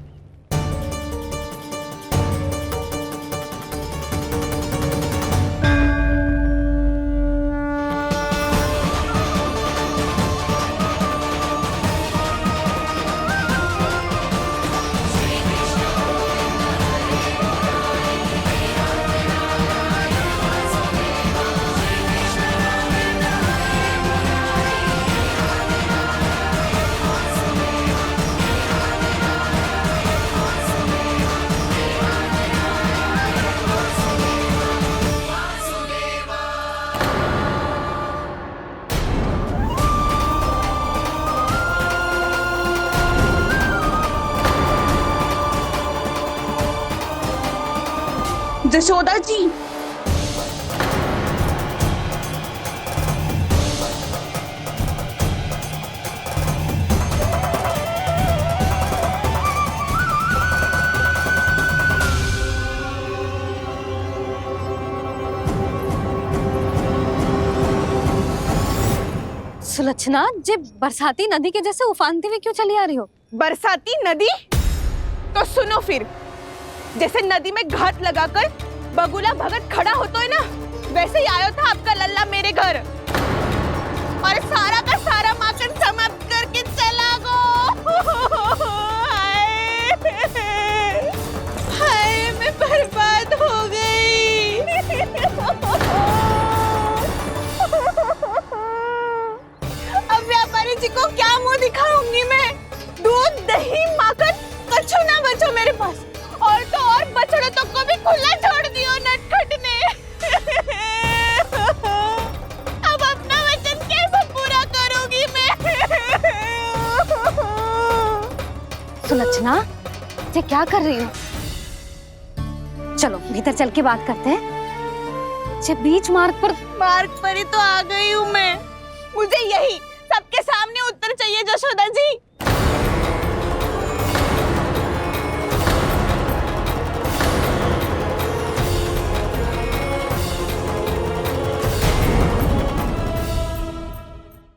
यशोदा जी, सुलक्षणा, जे बरसाती नदी के जैसे उफानती हुई क्यों चली आ रही हो? बरसाती नदी? तो सुनो फिर, जैसे नदी में घाट लगाकर बगुला भगत खड़ा होता है ना, वैसे ही आया था आपका लल्ला मेरे घर और सारा का सारा माखन समाप्त करके चला गो। हाय, मैं बर्बाद हो गई। अब व्यापारी जी को क्या मुंह दिखाऊंगी मैं? दूध, दही, माखन कछु ना बचो मेरे पास। और तो और बछड़े तो को भी खुला छोड़ दियो नटखट ने। अब अपना वचन कैसे पूरा करूंगी मैं? सुलक्षणा, ये क्या कर रही हो? चलो भीतर चल के बात करते हैं। ये बीच मार्ग पर ही तो आ गई हूँ मैं। मुझे यही सबके सामने उत्तर चाहिए यशोदा जी।